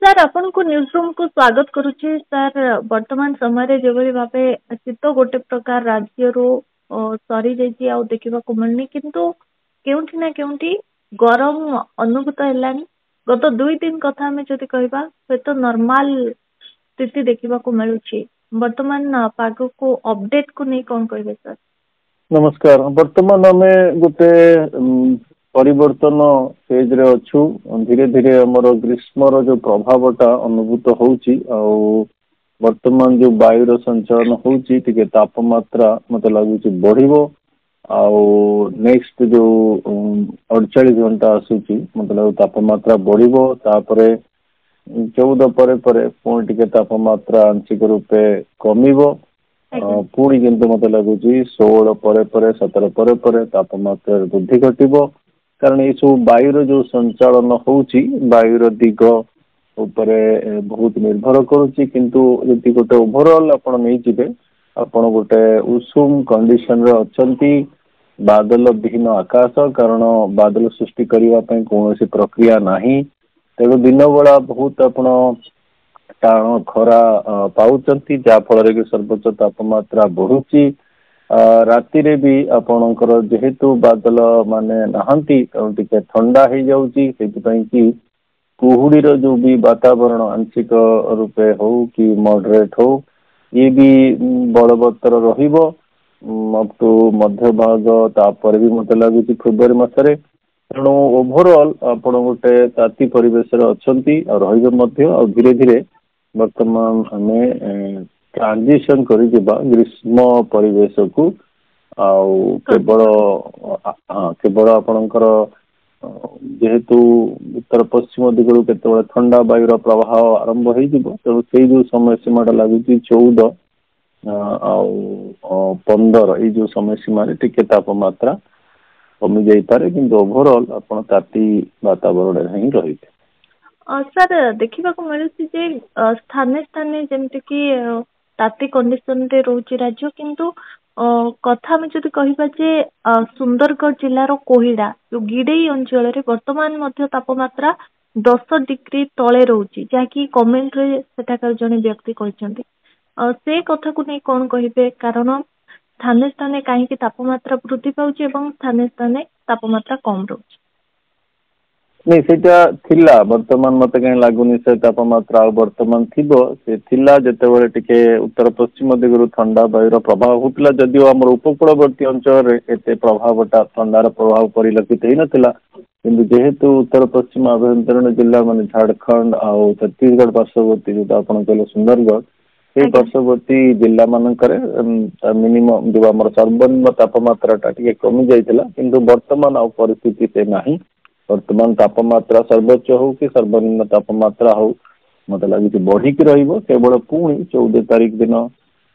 Sir ଆପଣଙ୍କୁ news ରୁମକୁ ସ୍ୱାଗତ କରୁଛି। ସାର୍ ବର୍ତ୍ତମାନ ସମୟରେ ଯେଭଳି ଭାବେ ଶୀତ ଗୋଟେ ପ୍ରକାର ରାଜ୍ୟରୁ ସରିଯାଇଛି ଆଉ ଦେଖିବାକୁ ମିଳୁନି, କିନ୍ତୁ କେଉଁଠି ନା କେଉଁଠି ଗରମ ଅନୁଭୂତ ହେଲାଣି। ଗତ 2 ଦିନ କଥା ଆମେ ଯଦି କହିବା ହୁଏତ ନର୍ମାଲ ସ୍ଥିତି ଦେଖିବାକୁ ମିଳୁଛି। ବର୍ତ୍ତମାନ ପାଗକୁ ଅପଡେଟକୁ ନେଇ କଣ କହିବେ ସାର୍? ନମସ୍କାର। ବର୍ତ୍ତମାନ ଆମେ ଗୋଟେ ପରିବର୍ତ୍ତନ ଫେଜରେ ଅଛୁ। ଧୀରେ ଧୀରେ ଆମର ଗ୍ରୀଷ୍ମର ଯୋଉ ପ୍ରଭାବଟା ଅନୁଭୂତ ହଉଛି, ଆଉ ବର୍ତ୍ତମାନ ଯୋଉ ବାୟୁର ସଞ୍ଚାଳନ ହଉଛି, ଟିକେ ତାପମାତ୍ରା ମତେ ଲାଗୁଛି ବଢିବ। ଆଉ ନେକ୍ସଟ ଯୋଉ 48 ଘଣ୍ଟା ଆସୁଛି, ମତେ ଲାଗୁଛି ତାପମାତ୍ରା ବଢିବ। ତାପରେ 14 ପରେ ପରେ ପୁଣି ଟିକେ ତାପମାତ୍ରା ଆଂଶିକ ରୂପେ କମିବ। ଆଜ୍ଞା ପୁଣି କିନ୍ତୁ ମତେ ଲାଗୁଛି 16 ପରେ ପରେ 17 ପରେ ପରେ ତାପମାତ୍ରାରେ ବୃଦ୍ଧି ଘଟିବ। କାରଣ ଏଇ ସବୁ ବାୟୁର ଯୋଉ ସଞ୍ଚାଳନ ହଉଛି, ବାୟୁର ଦିଗ ଉପରେ ବହୁତ ନିର୍ଭର କରୁଛି। କିନ୍ତୁ ଯଦି ଗୋଟେ ଓଭରଅଲ ଆପଣ ନେଇଯିବେ, ଆପଣ ଗୋଟେ ଉଷୁମ କଣ୍ଡିସନରେ ଅଛନ୍ତି। ବାଦଲ ବିହୀନ ଆକାଶ, କାରଣ ବାଦଲ ସୃଷ୍ଟି କରିବା ପାଇଁ କୌଣସି ପ୍ରକ୍ରିୟା ନାହିଁ। ତେଣୁ ଦିନ ବେଳା ବହୁତ ଆପଣ ଟାଣ ଖରା ପାଉଛନ୍ତି, ଯାହା ଫଳରେ କି ସର୍ବୋଚ୍ଚ ତାପମାତ୍ରା ବଢୁଛି। ରାତିରେ ବି ଆପଣଙ୍କର ଯେହେତୁ ବାଦଲ ମାନେ ନାହାନ୍ତି, ତେଣୁ ଟିକେ ଥଣ୍ଡା ହେଇଯାଉଛି। ସେଥିପାଇଁ କି କୁହୁଡିର ଯୋଉ ବି ବାତାବରଣ ଆଂଶିକ ରୂପେ ହଉ କି ମଡରେଟ ହଉ, ଇଏ ବି ବଳବତ୍ତର ରହିବ ଅପ୍ ଟୁ ମଧ୍ୟ ଭାଗ। ତାପରେ ବି ମତେ ଲାଗୁଛି ଫେବୃଆରୀ ମାସରେ। ତେଣୁ ଓଭରଅଲ ଆପଣ ଗୋଟେ ତାତି ପରିବେଶରେ ଅଛନ୍ତି ଆଉ ରହିବେ ମଧ୍ୟ। ଆଉ ଧୀରେ ଧୀରେ ବର୍ତ୍ତମାନ ଆମେ ଟ୍ରାନଜିସନ କରିଯିବା ଗ୍ରୀଷ୍ମ ପରିବେଶକୁ। ଆଉ କେବଳ କେବଳ ଆପଣଙ୍କର ଯେହେତୁ ଉତ୍ତର ପଶ୍ଚିମ ଦିଗରୁ କେତେବେଳେ ଥଣ୍ଡା ବାୟୁର ପ୍ରବାହ ଆରମ୍ଭ ହେଇଯିବ, ତେଣୁ ସେଇ ଯୋଉ ସମୟ ସୀମା ଟା ଲାଗୁଛି 14 ଆଉ 15, ଏଇ ଯୋଉ ସମୟ ସୀମାରେ ଟିକେ ତାପମାତ୍ରା କମି ଯାଇପାରେ। କିନ୍ତୁ ଓଭରଅଲ ଆପଣ ତାତି ବାତାବରଣରେ ହିଁ ରହିବେ। ସାର୍ ଦେଖିବାକୁ ମିଳୁଛି ଯେ ସ୍ଥାନେ ସ୍ଥାନେ ଯେମିତି କି ତାତି କଣ୍ଡିସନରେ ରହୁଛି ରାଜ୍ୟ, କିନ୍ତୁ କଥା ଆମେ ଯଦି କହିବା ଯେ ସୁନ୍ଦରଗଡ଼ ଜିଲ୍ଲାର କୋହିଡା ଯୋଉ ଗିଡେଇ ଅଞ୍ଚଳରେ ବର୍ତ୍ତମାନ ମଧ୍ୟ ତାପମାତ୍ରା 10 ଡିଗ୍ରୀ ତଳେ ରହୁଛି, ଯାହାକି କମେଣ୍ଟରେ ସେଠାକାର ଜଣେ ବ୍ୟକ୍ତି କହିଛନ୍ତି। ସେ କଥାକୁ ନେଇ କଣ କହିବେ? କାରଣ ସ୍ଥାନେ ସ୍ଥାନେ କାହିଁକି ତାପମାତ୍ରା ବୃଦ୍ଧି ପାଉଛି ଏବଂ ସ୍ଥାନେ ସ୍ଥାନେ ତାପମାତ୍ରା କମ ରହୁଛି? ନାଇଁ, ସେଇଟା ଥିଲା। ବର୍ତ୍ତମାନ ମତେ କାହିଁ ଲାଗୁନି ସେ ତାପମାତ୍ରା ଆଉ ବର୍ତ୍ତମାନ ଥିବ। ସେ ଥିଲା ଯେତେବେଳେ ଟିକେ ଉତ୍ତର ପଶ୍ଚିମ ଦିଗରୁ ଥଣ୍ଡା ବାୟୁର ପ୍ରଭାବ ହଉଥିଲା, ଯଦିଓ ଆମର ଉପକୂଳବର୍ତ୍ତୀ ଅଞ୍ଚଳରେ ଏତେ ପ୍ରଭାବଟା ଥଣ୍ଡାର ପ୍ରଭାବ ପରିଲକ୍ଷିତ ହେଇନଥିଲା। କିନ୍ତୁ ଯେହେତୁ ଉତ୍ତର ପଶ୍ଚିମ ଆଭ୍ୟନ୍ତରୀଣ ଜିଲ୍ଲା ମାନେ ଝାଡଖଣ୍ଡ ଆଉ ଛତିଶଗଡ ପାର୍ଶ୍ୱବର୍ତ୍ତୀ, ଯୋଉଟା ଆପଣ କହିଲେ ସୁନ୍ଦରଗଡ଼, ସେଇ ଆଜ୍ଞା ପାର୍ଶ୍ୱବର୍ତ୍ତୀ ଜିଲ୍ଲା ମାନଙ୍କରେ ମିନିମମ୍ ଯୋଉ ଆମର ସର୍ବନିମ୍ନ ତାପମାତ୍ରା ଟା ଟିକେ କମି ଯାଇଥିଲା। କିନ୍ତୁ ବର୍ତ୍ତମାନ ଆଉ ପରିସ୍ଥିତି ସେ ନାହିଁ। ବର୍ତ୍ତମାନ ତାପମାତ୍ରା ସର୍ବୋଚ୍ଚ ହଉ କି ସର୍ବନିମ୍ନ ତାପମାତ୍ରା ହଉ, ମତେ ଲାଗୁଛି ବଢିକି ରହିବ। କେବଳ ପୁଣି 14 ତାରିଖ ଦିନ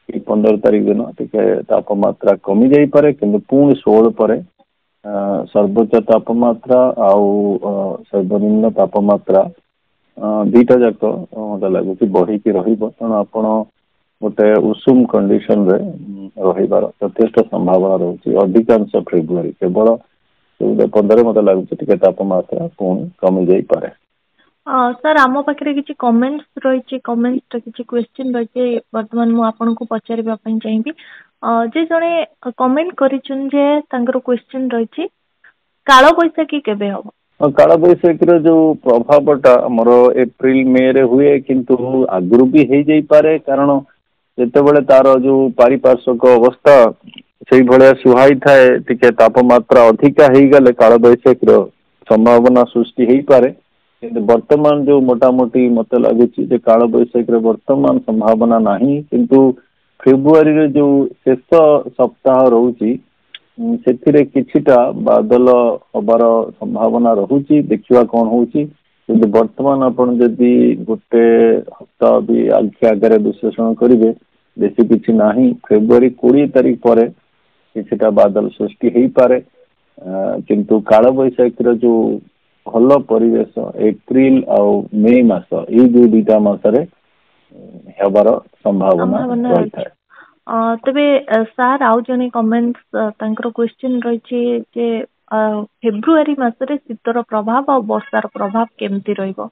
କି 15 ତାରିଖ ଦିନ ଟିକେ ତାପମାତ୍ରା କମି ଯାଇପାରେ, କିନ୍ତୁ ପୁଣି 16 ପରେ ସର୍ବୋଚ୍ଚ ତାପମାତ୍ରା ଆଉ ସର୍ବନିମ୍ନ ତାପମାତ୍ରା ଦିଟା ଯାକ ମତେ ଲାଗୁଛି ବଢିକି ରହିବ। ତେଣୁ ଆପଣ ଗୋଟେ ଉଷୁମ କଣ୍ଡିସନରେ ରହିବାର ଯଥେଷ୍ଟ ସମ୍ଭାବନା ରହୁଛି ଅଧିକାଂଶ ଫେବୃଆରୀ। କେବଳ 14-15 ମତେ ଲାଗୁଛି ଟିକେ ତାପମାତ୍ରା ପୁଣି କମି ଯାଇପାରେ। ସାର୍ ଆମ ପାଖରେ କିଛି କମେଣ୍ଟସ୍ ରହିଛି, କମେଣ୍ଟସ୍ କିଛି କ୍ୱେଶ୍ଚିନ୍ ରହିଛି, ବର୍ତ୍ତମାନ ମୁଁ ଆପଣଙ୍କୁ ପଚାରିବା ପାଇଁ ଚାହିଁବି। ଯେ ଜଣେ କମେଣ୍ଟ କରିଛନ୍ତି ଯେ ତାଙ୍କର କ୍ୱେଶ୍ଚିନ୍ ରହିଛି, କାଳବୈଶାଖୀ କେବେ ହବ? କାଳବୈଶାଖୀର ଯୋଉ ପ୍ରଭାବଟା ଆମର ଏପ୍ରିଲ ମେ ରେ ହୁଏ, କିନ୍ତୁ ଆଗରୁ ବି ହେଇଯାଇପାରେ। କାରଣ ଯେତେବେଳେ ତାର ଯୋଉ ପାରିପାର୍ଶ୍ୱିକ ଅବସ୍ଥା ସେଇଭଳିଆ ସୁହାଇଥାଏ, ଟିକେ ତାପମାତ୍ରା ଅଧିକା ହେଇଗଲେ କାଳବୈଶାଖୀର ସମ୍ଭାବନା ସୃଷ୍ଟି ହେଇପାରେ। କିନ୍ତୁ ବର୍ତ୍ତମାନ ଯୋଉ ମୋଟାମୋଟି ମତେ ଲାଗୁଛି ଯେ କାଳବୈଶାଖୀର ବର୍ତ୍ତମାନ ସମ୍ଭାବନା ନାହିଁ। କିନ୍ତୁ ଫେବୃଆରୀରେ ଯୋଉ ଶେଷ ସପ୍ତାହ ରହୁଛି, ସେଥିରେ କିଛିଟା ବାଦଲ ହବାର ସମ୍ଭାବନା ରହୁଛି। ଦେଖିବା କଣ ହଉଛି। କିନ୍ତୁ ବର୍ତ୍ତମାନ ଆପଣ ଯଦି ଗୋଟେ ହପ୍ତାହ ବି ଆଖି ଆଗରେ ବିଶ୍ଳେଷଣ କରିବେ, ବେଶୀ କିଛି ନାହିଁ। ଫେବୃଆରୀ 20 ତାରିଖ ପରେ କିଛିଟା ବାଦଲ ସୃଷ୍ଟି ହେଇପାରେ। କିନ୍ତୁ କାଳବୈଶାଖୀର ଯୋଉ ଭଲ ପରିବେଶ ଏପ୍ରିଲ ଆଉ ମେ ମାସ, ଏଇ ଯୋଉ 2ଟା ମାସରେ ହେବାର ସମ୍ଭାବନା ରହିଛି। ରହିଥାଏ। ତେବେ ସାର୍ ଆଉ ଜଣେ କମେଣ୍ଟ ତାଙ୍କର କ୍ୱେଶ୍ଚିନ୍ ରହିଛି ଯେ फेब्रुआरी मासरे शीतर प्रभाव और वर्षार प्रभाव केमती रहिबो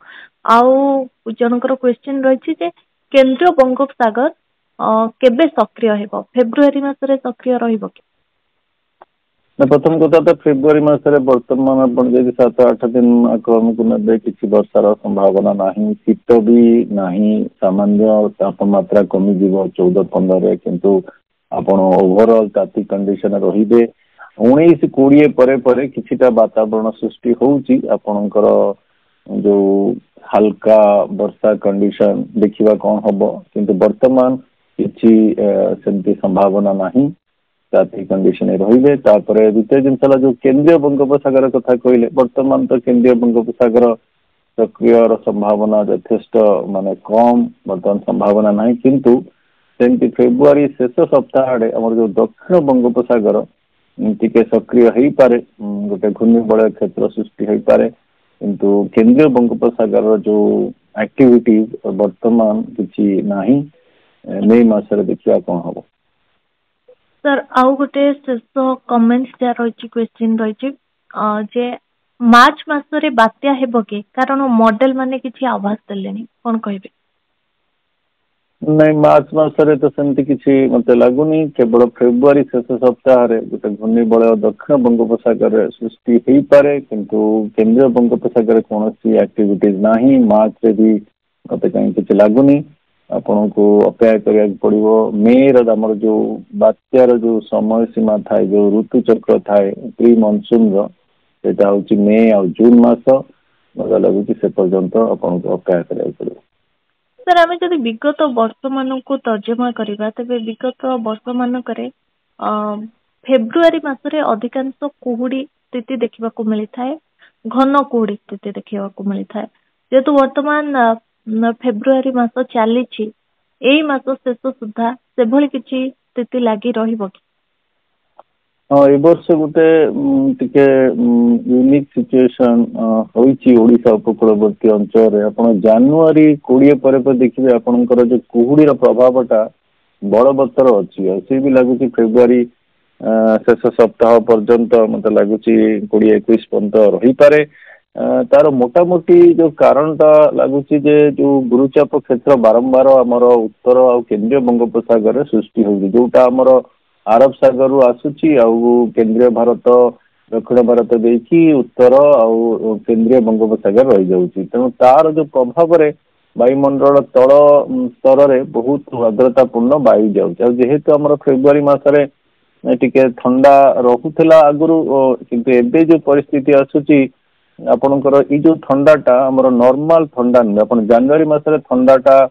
आउ जनकर क्वेश्चन रही जे केंद्रीय बंगोपसागर केबे सक्रिय हेबो फेब्रुआरी मासरे सक्रिय रहिबो कि प्रथम कथा तो फेब्रुआरी मसरे बर्तमान आपण जदि 7-8 दिन आक्रम को नबे किसी वर्षार संभावना नहीं शीत भी नहीं सामान्य तापमात्रा कमी जीव 14-15 किंतु आपण ओवरऑल ताती कंडीशन रहिबे 19-20 परे परे किछिटा वातावरण सृष्टि होउची आपणकर जो हल्का वर्षा कंडीशन देखिबा कोन हबो किंतु वर्तमान किछि सेमती संभावना नहीं ताती कंडीशन रही द्वितीय जिनस जो केंद्रीय बंगोपसागर कथा कहले वर्तमान तो केंद्रीय बंगोपसागर सक्रिय संभावना यथेष्ट माने कम बर्तमान संभावना नहीं किंतु सेमती फेब्रुआरी शेष सप्ताह आड़े आम जो दक्षिण बंगोपसागर टिके सक्रिय हो पारे गोटे घूर्णिबलय क्षेत्र सृष्टि हो पारे किंतु केंद्रीय बंगोपसागर जो एक्टिविटीज वर्तमान किसी नहीं मे मासरे देखिया कौन हम सर आउ गोटे शेष कमेंट्स जा रही क्वेश्चन रही जे मार्च मासरे बात्या हेबो के कारण मॉडल माने किछि आवाज देलेनी कोन कहबे नहीं मार्च मासरे तो सेमती किछि मते लागुनी केवल फेब्रुआरी शेष सप्ताह रे गोटे घूर्णिबलय दक्षिण बंगोपसागर सृष्टि हो पारे किंतु केंद्रीय बंगोपसागर कौन एक्टिविटीज नहीं मार्च रे भी मते कहीं किछि लागुनी आपण को अपेक्षा करिया पड़िबो मे रमर जो बात्यार जो समय सीमा थाए जो ऋतु चक्र थाए प्री मनसून रेटा हूँ मे आ जून मास मजा लगुच से पर्यंत आपण को अपेक्षा करिया पड़िबो सर आमे जदि विगत वर्ष मान को तर्जमा करिबा तबे विगत वर्ष मानकरे फेब्रुआरी मासरे अधिकांश कुहुड़ी स्थिति देखिबा को मिली थाए घन कुहुड़ी स्थिति देखिबा को मिली थाए जेतु वर्तमान फेब्रुआरी मास चली एई मास शेष सुधा से भली किछि स्थिति लागी रहिबो कि हाँ ए वर्ष गोटे टिके यूनिक सिचुएशन होइछि ओडिशा उपकूलवर्ती अंचल रे आपण जनवरी 20 पर देखिबे आपनकर जो कुहुडीर प्रभावटा बड़बत्तर अछि से भी लागुछि फेब्रुआरी शेष सप्ताह पर्यंत मते लागुछि 20-21 पर्यंत रही पारे तार मोटामोटी जो कारणटा लगुच जो गुरुचाप क्षेत्र बारंबार आमर उत्तर आ केंद्रीय बंगोपसागर सृष्टि होउछि जोटा आमर अरब सागर रु आसुछि आ केंद्रीय भारत दक्षिण भारत देखी उत्तर आ केंद्रीय बंगोपसागर रही जाउछि तेणु तार जो प्रभाव रे वायुमंडल तल स्तर रे बहुत आर्द्रतापूर्ण वायु जाउछि जेहेतु आमर फेब्रुआरी मासरे टिके ठंडा रहुथिला आगुरु किंतु एबे जो परिस्थिति आसुछि आपणकर ये जो ठंडाटा आमर नॉर्मल ठंडा नुहे आप जनवरी मासरे ठंडाटा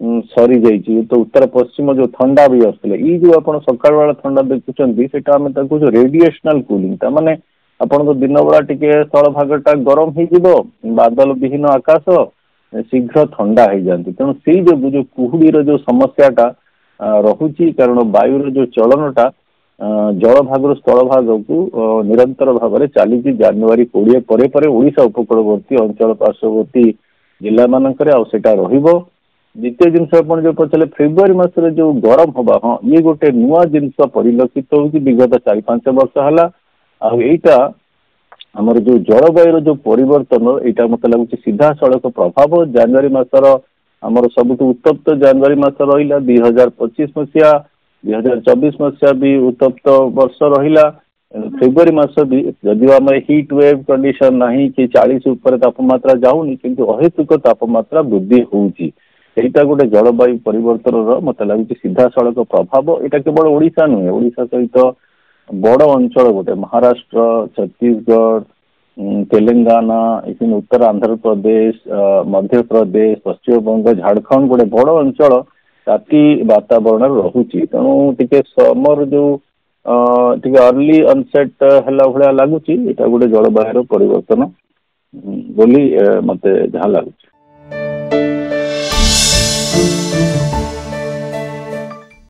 सरी जाइए तो उत्तर पश्चिम जो ठंडा भी आसले ये जो आप सकाळ बेला ठंडा देखुं रेडिएशनल कूलिंग ताने आपण दिन बेला टिके स्थल भागटा गरम हो बादल विहीन आकाश शीघ्र ठंडा हो जाती तेणु से जो कुहुड़ीर जो समस्याटा रहुची कारण वायुर जो चलनटा जल भाग स्थल भाग को निरंतर भाव में चली जनवरी 20 परे परे ओडिशा उपकूलवर्ती अंचल पार्श्ववर्ती जिला मानक द्वितीय जिनस जो पचारे फेब्रुआरी मासरे जो गरम हवा हाँ ये गोटे नुआ जिनस परिलक्षित हो विगत 4-5 वर्ष है आईटा आमर जो जलवायु जो परिवर्तन यहाँ मत लगुच सीधा सड़क प्रभाव जनवरी मासर आमर सबुठ उत्तप्त जनवरी मास रहा 2025 मसीहा 2024 मसीहा भी उत्तप्त वर्ष रहा फेब्रुआरी मास भी जदि आम हिट वेव कंडीशन नहीं कि 40 ऊपर तापमात्रा जाऊनी किंतु अहेतुक तापमात्रा वृद्धि होउची एटा गोटे जलवायु परिवर्तन मत लगुच सीधा सड़क प्रभाव यहाँ केवल ओडिशा नुहे ओडिशा सहित बड़ अंचल गोटे महाराष्ट्र छत्तीसगढ़ तेलंगाना इसी उत्तर आंध्र प्रदेश मध्य प्रदेश पश्चिम बंग झारखंड गोटे बड़ अंचल ताती वातावरण रहुची तेणु टिके समर जो टिके अर्ली अनसेट हला भलिया लागुची एटा गोटे जलवायु परिवर्तन बोली मते जहाँ लागुची।